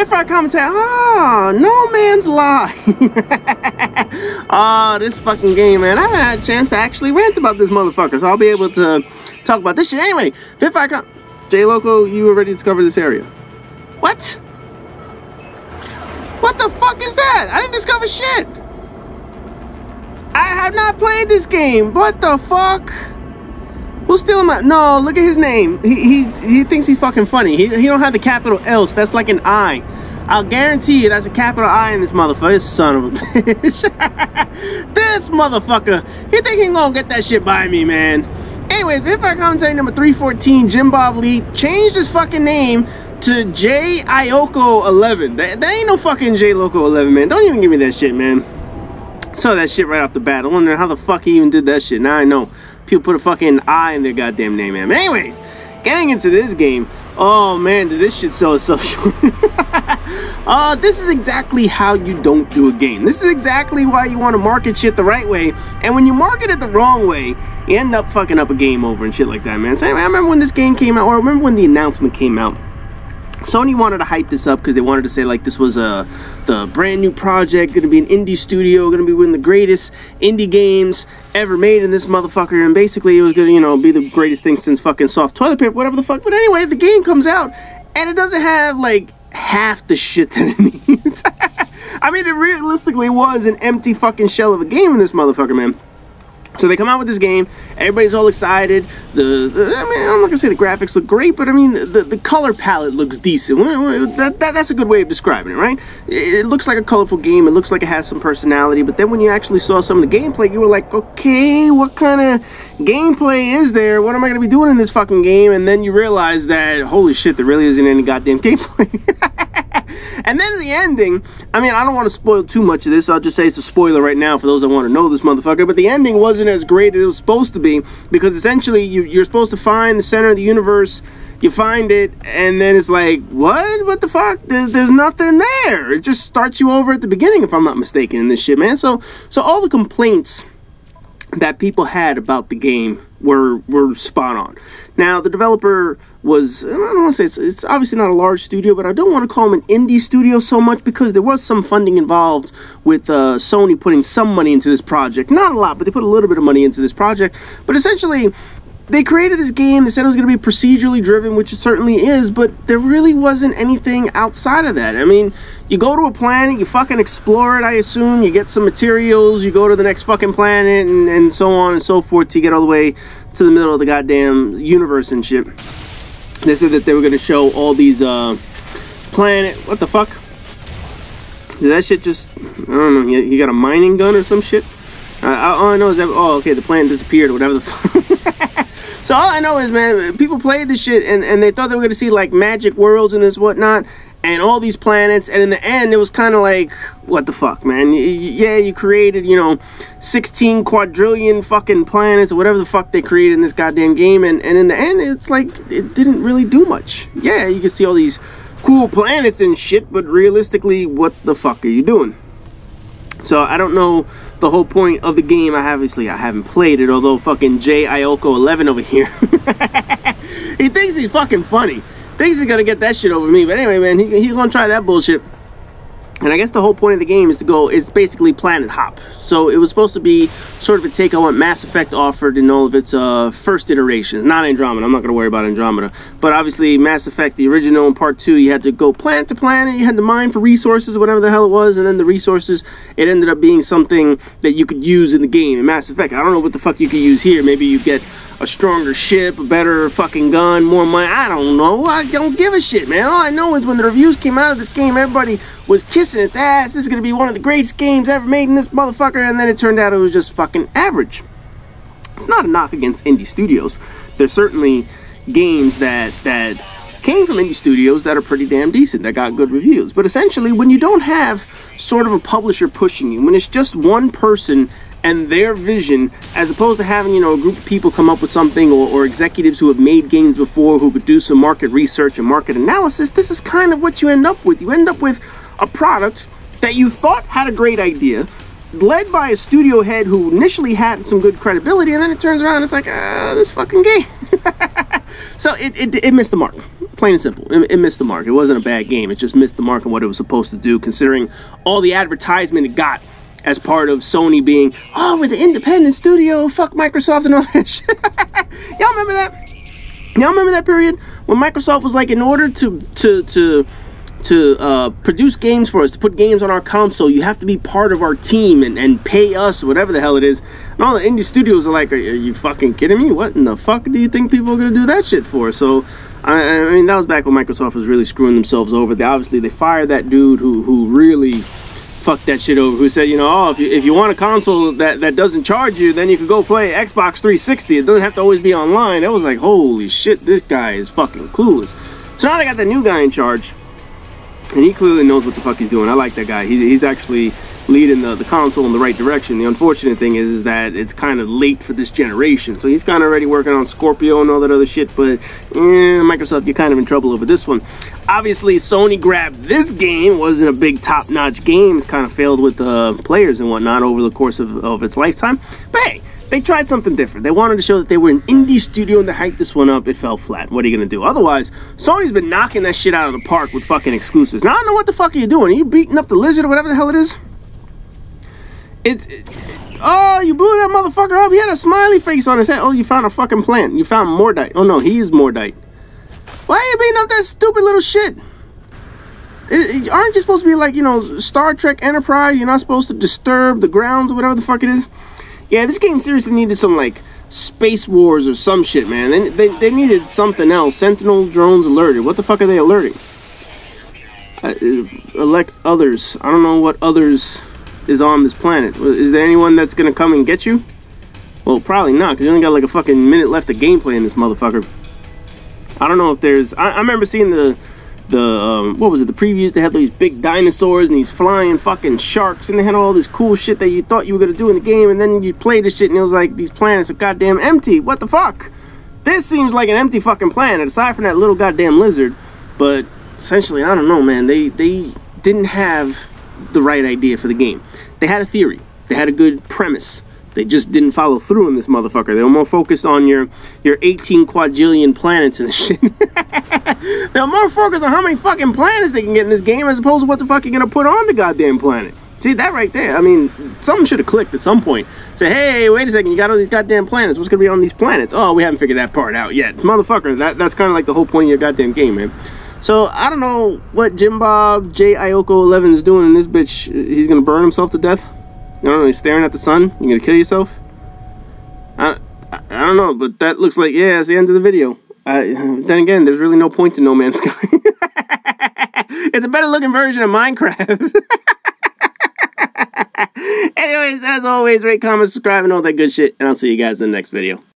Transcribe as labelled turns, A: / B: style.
A: Fire commentary. Oh, No Man's Lie. Oh, this fucking game, man. I haven't had a chance to actually rant about this motherfucker, so I'll be able to talk about this shit. Anyway, Fire JLoco, you already discovered this area. What? What the fuck is that? I didn't discover shit. I have not played this game. What the fuck? Who's stealing my... No, look at his name. He thinks he's fucking funny. He don't have the capital L, so that's like an I. I'll guarantee you that's a capital I in this motherfucker. This son of a bitch. This motherfucker. He think he gonna get that shit by me, man. Anyways, Fire commentary number 314, Jim Bob Lee, changed his fucking name to JIoco11. That ain't no fucking JLoco11, man. Don't even give me that shit, man. Saw that shit right off the bat. I wonder how the fuck he even did that shit. Now I know. People put a fucking I in their goddamn name, man. But anyways, getting into this game. Oh man, did this shit sell itself short. This is exactly how you don't do a game. This is exactly why you want to market shit the right way. And when you market it the wrong way, you end up fucking up a game over and shit like that, man. So anyway, I remember when this game came out, or I remember when the announcement came out. Sony wanted to hype this up because they wanted to say like this was the brand new project, going to be an indie studio, going to be one of the greatest indie games ever made in this motherfucker, and basically it was going to, you know, be the greatest thing since fucking soft toilet paper, whatever the fuck. But anyway, the game comes out and it doesn't have like half the shit that it needs. I mean, it realistically was an empty fucking shell of a game in this motherfucker, man. So they come out with this game, everybody's all excited. I mean, I'm not gonna say the graphics look great, but I mean, the color palette looks decent. That's a good way of describing it, right? It looks like a colorful game, it looks like it has some personality, but then when you actually saw some of the gameplay, you were like, okay, what kind of gameplay is there? What am I gonna be doing in this fucking game? And then you realize that, holy shit, there really isn't any goddamn gameplay. And then the ending, I mean, I don't want to spoil too much of this. I'll just say it's a spoiler right now for those that want to know this motherfucker. But the ending wasn't as great as it was supposed to be, because essentially you're supposed to find the center of the universe. You find it, and then it's like, what? What the fuck? There's nothing there. It just starts you over at the beginning, if I'm not mistaken, in this shit, man. So all the complaints that people had about the game were spot on. Now, the developer was, I don't want to say it's obviously not a large studio, but I don't want to call them an indie studio so much, because there was some funding involved with Sony putting some money into this project. Not a lot, but they put a little bit of money into this project. But essentially, they created this game. They said it was going to be procedurally driven, which it certainly is, but there really wasn't anything outside of that. I mean, you go to a planet, you fucking explore it, I assume, you get some materials, you go to the next fucking planet, and so on and so forth, to get all the way to the middle of the goddamn universe and shit. They said that they were going to show all these planet... What the fuck? Did that shit just... I don't know, he got a mining gun or some shit? All I know is that... Oh, okay, the planet disappeared or whatever the fuck. So all I know is, man, people played this shit and they thought they were going to see, like, magic worlds and this whatnot, and all these planets, and in the end, it was kind of like, what the fuck, man? Yeah, you created, you know, 16 quadrillion fucking planets, or whatever the fuck they created in this goddamn game, and in the end, it's like, it didn't really do much. Yeah, you can see all these cool planets and shit, but realistically, what the fuck are you doing? So I don't know the whole point of the game. I haven't played it, although fucking JIoco11 over here, he thinks he's fucking funny. Thinks he's gonna get that shit over me. But anyway, man, he's gonna try that bullshit. And I guess the whole point of the game is basically planet hop. So it was supposed to be sort of a take on what Mass Effect offered in all of its first iterations. Not Andromeda, I'm not going to worry about Andromeda. But obviously Mass Effect, the original in part 2, you had to go planet to planet, you had to mine for resources, whatever the hell it was, and then the resources, it ended up being something that you could use in the game. In Mass Effect, I don't know what the fuck you could use here. Maybe you get a stronger ship, a better fucking gun, more money. I don't know. I don't give a shit, man. All I know is when the reviews came out of this game, everybody was kissing its ass. This is going to be one of the greatest games ever made in this motherfucker. And then it turned out it was just fucking average. It's not a knock against indie studios. There's certainly games that came from indie studios that are pretty damn decent, that got good reviews. But essentially, when you don't have sort of a publisher pushing you, when it's just one person and their vision, as opposed to having, you know, a group of people come up with something, or executives who have made games before, who could do some market research and market analysis, this is kind of what you end up with. You end up with a product that you thought had a great idea, led by a studio head who initially had some good credibility, and then it turns around and it's like, this fucking game. So it missed the mark. Plain and simple. It missed the mark. It wasn't a bad game. It just missed the mark on what it was supposed to do, considering all the advertisement it got as part of Sony being, oh, we're the independent studio, fuck Microsoft and all that shit. Y'all remember that? Y'all remember that period when Microsoft was like, in order to produce games for us, to put games on our console, you have to be part of our team and pay us, whatever the hell it is. And all the indie studios are like, are you fucking kidding me? What in the fuck do you think people are going to do that shit for? So, I mean, that was back when Microsoft was really screwing themselves over. They fired that dude who really fucked that shit over, who said, you know, oh, if you want a console that doesn't charge you, then you can go play Xbox 360. It doesn't have to always be online. It was like, holy shit, this guy is fucking clueless. So now they got that new guy in charge, and he clearly knows what the fuck he's doing. I like that guy. He's actually leading the console in the right direction. The unfortunate thing is that it's kind of late for this generation. So he's kind of already working on Scorpio and all that other shit. But Microsoft, you're kind of in trouble over this one. Obviously, Sony grabbed this game. It wasn't a big top-notch game. It's kind of failed with players and whatnot over the course of its lifetime. But hey, they tried something different. They wanted to show that they were an indie studio, and to hype this one up, it fell flat. What are you going to do? Otherwise, Sony's been knocking that shit out of the park with fucking exclusives. Now, I don't know what the fuck are you doing. Are you beating up the lizard or whatever the hell it is? Oh, you blew that motherfucker up. He had a smiley face on his head. Oh, you found a fucking plant. You found Mordite. Oh, no, he is Mordite. Why are you beating up that stupid little shit? Aren't you supposed to be like, you know, Star Trek Enterprise? You're not supposed to disturb the grounds or whatever the fuck it is? Yeah, this game seriously needed some, like, Space Wars or some shit, man. They needed something else. Sentinel drones alerted. What the fuck are they alerting? Elect others. I don't know what others is on this planet. Is there anyone that's gonna come and get you? Well, probably not, because you only got like a fucking minute left of gameplay in this motherfucker. I don't know if there's... I remember seeing the what was it, the previews. They had these big dinosaurs and these flying fucking sharks, and they had all this cool shit that you thought you were gonna do in the game, and then you played this shit and it was like, these planets are goddamn empty. What the fuck? This seems like an empty fucking planet, aside from that little goddamn lizard. But essentially, I don't know, man. They didn't have the right idea for the game. They had a theory. They had a good premise. They just didn't follow through on this motherfucker. They were more focused on your 18 quadrillion planets and shit. They were more focused on how many fucking planets they can get in this game as opposed to what the fuck you're gonna put on the goddamn planet. See, that right there, I mean, something should have clicked at some point. Say, hey, wait a second, you got all these goddamn planets. What's gonna be on these planets? Oh, we haven't figured that part out yet. Motherfucker, that's kind of like the whole point of your goddamn game, man. So, I don't know what Jim Bob JIoco11's doing in this bitch. He's gonna burn himself to death? I don't know, he's staring at the sun? You gonna kill yourself? I don't know, but that looks like, yeah, it's the end of the video. Then again, there's really no point to No Man's Sky. It's a better looking version of Minecraft. Anyways, as always, rate, comment, subscribe, and all that good shit, and I'll see you guys in the next video.